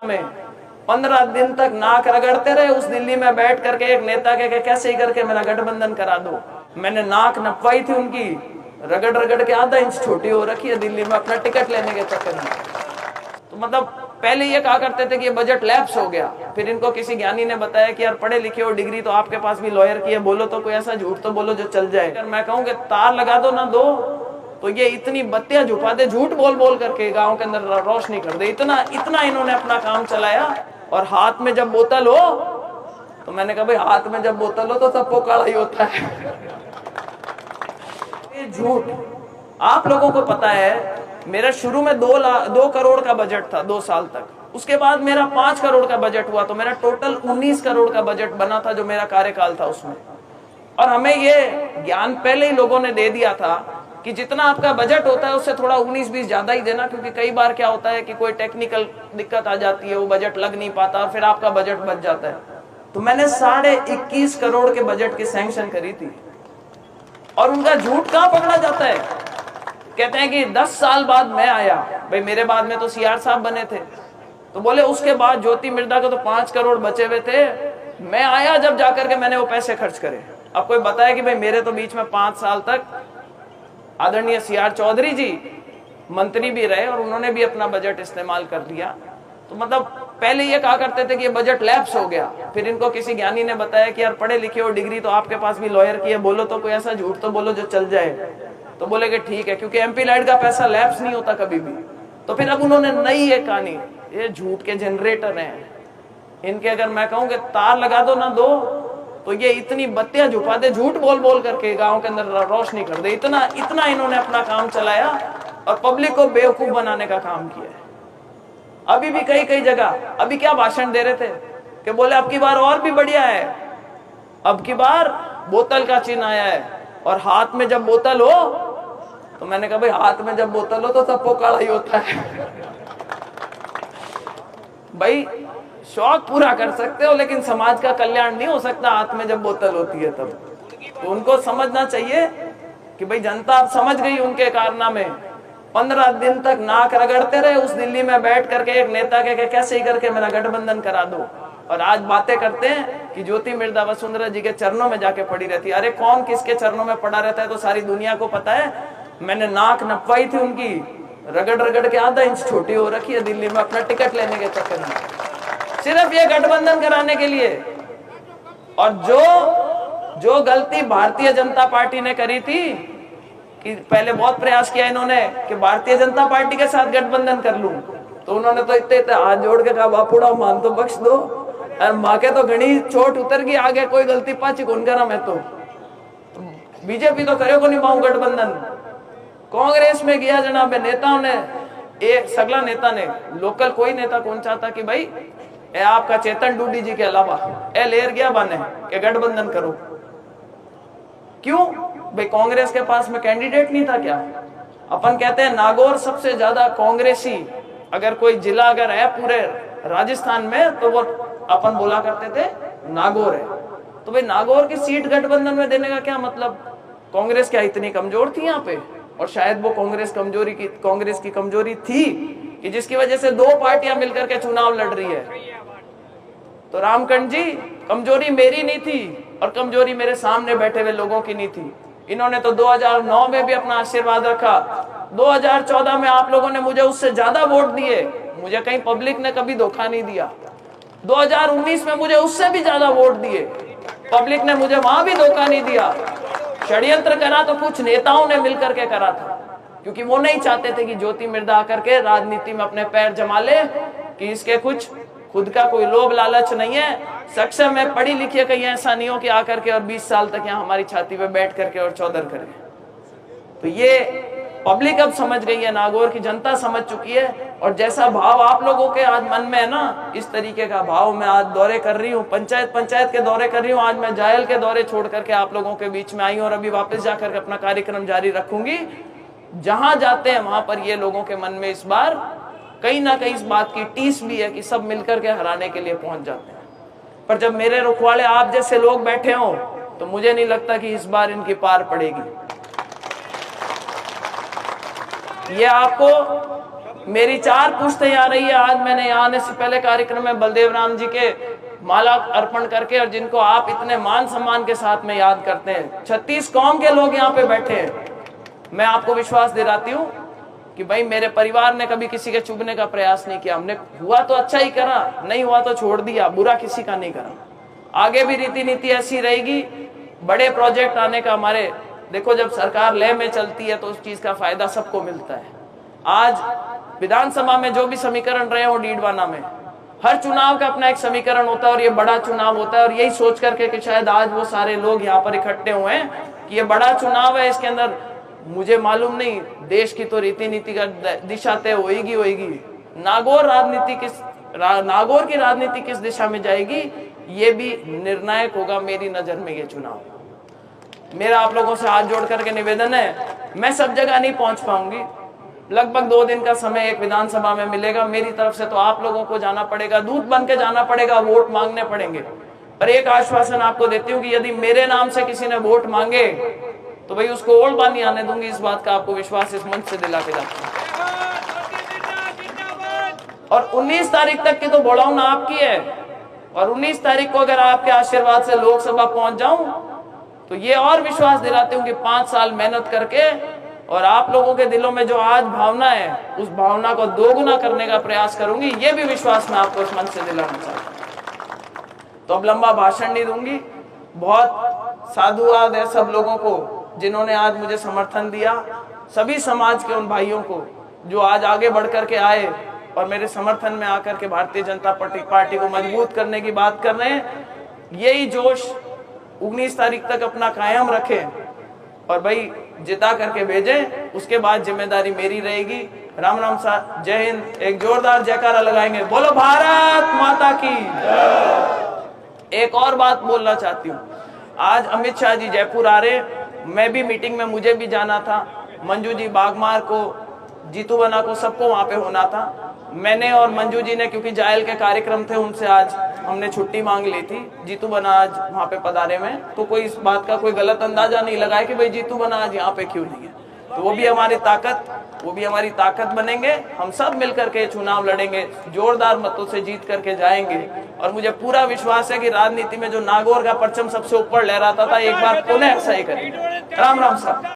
में 15 दिन तक नाक रगड़ते रहे उस दिल्ली में बैठ करके एक नेता के कैसे ही करके मेरा गठबंधन करा दो। मैंने नाक नपवाई थी उनकी, रगड़ रगड़ के आधा इंच छोटी हो रखी है दिल्ली में अपना टिकट लेने के चक्कर में। तो मतलब पहले ये कहा करते थे कि ये बजट लैप्स हो गया, फिर इनको किसी ज्ञानी ने बताया कि यार पढ़े लिखे हो, डिग्री तो आपके पास भी लॉयर की है, बोलो तो कोई ऐसा झूठ तो बोलो जो चल जाए। अगर मैं कहूँ कि तार लगा दो ना दो, तो ये इतनी बत्तियां झुपा दे, झूठ बोल बोल करके गांव के अंदर रोशनी कर दे। इतना इतना इन्होंने अपना काम चलाया। और हाथ में जब बोतल हो तो मैंने कहा भाई हाथ में जब बोतल हो तो सब पोकाड़ा ही होता है। ये झूठ आप लोगों को पता है। मेरा शुरू में 2 करोड़ का बजट था 2 साल तक, उसके बाद मेरा 5 करोड़ का बजट हुआ, तो मेरा टोटल 19 करोड़ का बजट बना था जो मेरा कार्यकाल था उसमें। और हमें ये ज्ञान पहले ही लोगों ने दे दिया था कि जितना आपका बजट होता है उससे थोड़ा 19-20 ज्यादा ही देना, क्योंकि कई बार क्या होता है कि कोई टेक्निकल दिक्कत आ जाती है, वो बजट लग नहीं पाता और फिर आपका बजट बच जाता है। तो मैंने 21.5 करोड़ के बजट की सैंक्शन करी थी। और उनका झूठ कहां पकड़ा जाता है? कहते हैं कि 10 साल बाद मैं आया। भाई मेरे बाद में तो सीआर साहब बने थे, तो बोले उसके बाद ज्योति मिर्धा को तो 5 करोड़ बचे हुए थे, मैं आया जब जाकर के मैंने वो पैसे खर्च करे। अब कोई बताया कि भाई मेरे तो बीच में 5 साल तक आदरणीय सीआर चौधरी जी मंत्री भी रहे और उन्होंने भी अपना बजट इस्तेमाल कर दिया। तो मतलब पहले ये कहा करते थे कि ये बजट लैप्स हो गया, फिर इनको किसी ज्ञानी ने बताया कि यार पढ़े लिखे हो, डिग्री तो आपके पास भी लॉयर की है, बोलो तो कोई ऐसा झूठ तो बोलो जो चल जाए। तो बोले कि ठीक है, क्योंकि एमपी लाइट का पैसा लैप्स नहीं होता कभी भी। तो फिर अब उन्होंने नई एक कहानी, ये झूठ के जनरेटर हैं इनके, अगर मैं कहूँ कि तार लगा दो ना दो, तो ये इतनी बत्तियां झुपा दे, झूठ बोल बोल करके गांव के अंदर रोशनी कर दे। इतना इतना इन्होंने अपना काम चलाया और पब्लिक को बेवकूफ बनाने का काम किया है। अभी भी कई कई जगह अभी क्या भाषण दे रहे थे कि बोले अब की बार और भी बढ़िया है, अब की बार बोतल का चिन्ह आया है और हाथ में जब बोतल हो, तो मैंने कहा भाई हाथ में जब बोतल हो तो सब पोकाड़ा ही होता है। भाई शौक पूरा कर सकते हो लेकिन समाज का कल्याण नहीं हो सकता हाथ में जब बोतल होती है तब। तो उनको समझना चाहिए कि भाई जनता अब समझ गई उनके कारनामे। 15 दिन तक नाक रगड़ते रहे उस दिल्ली में बैठ करके एक नेता के कैसे ही करके मेरा गठबंधन करा दो। और आज बातें करते हैं कि ज्योति मिर्धा वसुंधरा जी के चरणों में जाके पड़ी रहती है। अरे कौन किसके चरणों में पड़ा रहता है तो सारी दुनिया को पता है। मैंने नाक नपवाई थी उनकी, रगड़ रगड़ के आधा इंच छोटी हो रखी है दिल्ली में अपना टिकट लेने के चक्कर में, सिर्फ ये गठबंधन कराने के लिए। और जो गलती भारतीय जनता पार्टी ने करी थी कि पहले बहुत प्रयास किया इन्होंने कि भारतीय जनता पार्टी के साथ गठबंधन कर लूं, तो उन्होंने तो इतने हाथ जोड़ के कहा बापूड़ा मान तो बख्श दो, और माँ के तो घनी चोट उतर गई, आगे कोई गलती पाची कौन करा। मैं तो बीजेपी तो करे को नहीं पाऊं गठबंधन। कांग्रेस में गया जनाब नेताओं ने, एक सगला नेता ने, लोकल कोई नेता कौन चाहता कि भाई ए आपका चेतन डूडी जी के अलावा ए लेर गया बने के गठबंधन करो। क्यों भाई? कांग्रेस के पास में कैंडिडेट नहीं था क्या? अपन कहते हैं नागौर सबसे ज्यादा कांग्रेसी अगर कोई जिला अगर है पूरे राजस्थान में तो वो अपन बोला करते थे नागौर है। तो भाई नागौर की सीट गठबंधन में देने का क्या मतलब? कांग्रेस क्या इतनी कमजोर थी यहाँ पे? और शायद वो कांग्रेस की कमजोरी थी कि जिसकी वजह से 2 पार्टियां मिलकर के चुनाव लड़ रही है। तो रामकंठ जी, कमजोरी मेरी नहीं थी और कमजोरी मेरे सामने बैठे हुए लोगों की नहीं थी। इन्होंने तो 2009 में भी अपना आशीर्वाद रखा, 2014 में आप लोगों ने मुझे उससे ज्यादा वोट दिए, मुझे कहीं पब्लिक ने कभी धोखा नहीं दिया। 2019 में मुझे उससे भी ज्यादा वोट दिए, पब्लिक ने मुझे वहां भी धोखा नहीं दिया। षड्यंत्र करा तो कुछ नेताओं ने मिलकर के करा था, क्योंकि वो नहीं चाहते थे कि ज्योति मिर्धा आकर के राजनीति में अपने पैर जमा ले, कि इसके कुछ खुद का कोई लोभ लालच नहीं है, सक्षम है, पढ़ी लिखी है, कहीं ऐसा नहीं हो कि आकर के और 20 साल तक यहाँ हमारी छाती पे बैठ करके और चौधर करे। तो ये पब्लिक अब समझ गई है, नागौर की जनता समझ चुकी है। और जैसा भाव आप लोगों के आज मन में है ना, इस तरीके का भाव मैं आज दौरे कर रही हूँ, पंचायत के दौरे कर रही हूँ। आज मैं जायल के दौरे छोड़ करके आप लोगों के बीच में आई हूँ और अभी वापस जाकर के अपना कार्यक्रम जारी रखूंगी। जहां जाते हैं वहां पर ये लोगों के मन में इस बार कहीं ना कहीं इस बात की टीस भी है कि सब मिलकर के हराने के लिए पहुंच जाते हैं। पर जब मेरे रुखवाड़े आप जैसे लोग बैठे हो तो मुझे नहीं लगता कि इस बार इनकी पार पड़ेगी। ये आपको मेरी 4 पुश्तें यहाँ रही है। आज मैंने यहाँ आने से पहले कार्यक्रम में बलदेव राम जी के माला अर्पण करके, और जिनको आप इतने मान सम्मान के साथ में याद करते हैं, 36 कौम के लोग यहाँ पे बैठे हैं। मैं आपको विश्वास दिलाती हूँ कि भाई मेरे परिवार ने कभी किसी के चुभने का प्रयास नहीं किया। हमने हुआ तो अच्छा ही करा, नहीं हुआ तो छोड़ दिया, बुरा किसी का नहीं करा। आगे भी रीति नीति ऐसी रहेगी। बड़े प्रोजेक्ट आने का हमारे, देखो जब सरकार लय में चलती है तो उस चीज का फायदा सबको मिलता है। आज विधानसभा में जो भी समीकरण रहे हो डीडवाना में, हर चुनाव का अपना एक समीकरण होता है और ये बड़ा चुनाव होता है। और यही सोच करके कि शायद आज वो सारे लोग यहाँ पर इकट्ठे हुए हैं कि ये बड़ा चुनाव है, इसके अंदर मुझे मालूम नहीं देश की तो रीति नीति का दिशा तय होगी। नागौर की राजनीति किस दिशा में जाएगी ये भी निर्णायक होगा मेरी नजर में ये चुनाव। मेरा आप लोगों से हाथ जोड़ करके निवेदन है, मैं सब जगह नहीं पहुंच पाऊंगी। लगभग 2 दिन का समय एक विधानसभा में मिलेगा। मेरी तरफ से तो आप लोगों को जाना पड़ेगा, दूत बन के जाना पड़ेगा, वोट मांगने पड़ेंगे। पर एक आश्वासन आपको देती हूँ कि यदि मेरे नाम से किसी ने वोट मांगे तो भाई उसको ओल्ड बानी आने दूंगी। इस बात का आपको विश्वास इस मंच से दिला के जाता हूं। और 19 तारीख तक की तो बढ़ाऊं ना आपकी है, और 19 तारीख को अगर आपके आशीर्वाद से लोकसभा पहुंच जाऊं तो ये और विश्वास दिलाती हूँ कि 5 साल मेहनत करके और आप लोगों के दिलों में जो आज भावना है उस भावना को दोगुना करने का प्रयास करूंगी। ये भी विश्वास मैं आपको इस मंच से दिलाना चाहता हूं। तो अब लंबा भाषण नहीं दूंगी। बहुत साधुवाद है सब लोगों को जिन्होंने आज मुझे समर्थन दिया, सभी समाज के उन भाइयों को जो आज आगे बढ़ करके आए और मेरे समर्थन में आकर के भारतीय जनता पार्टी को मजबूत करने की बात कर रहे हैं। यही जोश 19 तारीख तक अपना कायम रखें और भाई जिता करके भेजें। उसके बाद जिम्मेदारी मेरी रहेगी। राम राम साहब, जय हिंद। एक जोरदार जयकारा लगाएंगे, बोलो भारत माता की। एक और बात बोलना चाहती हूँ, आज अमित शाह जी जयपुर आ रहे, मैं भी मीटिंग में मुझे भी जाना था। मंजू जी बागमार को, जीतू बना को, सबको वहां पे होना था। मैंने और मंजू जी ने, क्योंकि जायल के कार्यक्रम थे, उनसे आज हमने छुट्टी मांग ली थी। जीतू बना आज वहां पे पधारे में, तो कोई इस बात का कोई गलत अंदाजा नहीं लगाए कि भाई जीतू बना आज यहाँ पे क्यों नहीं है। तो वो भी हमारी ताकत बनेंगे। हम सब मिलकर के चुनाव लड़ेंगे, जोरदार मतों से जीत करके जाएंगे। और मुझे पूरा विश्वास है कि राजनीति में जो नागौर का परचम सबसे ऊपर लहराता था, एक बार पुनः ऐसा ही करेंगे। राम राम साहब।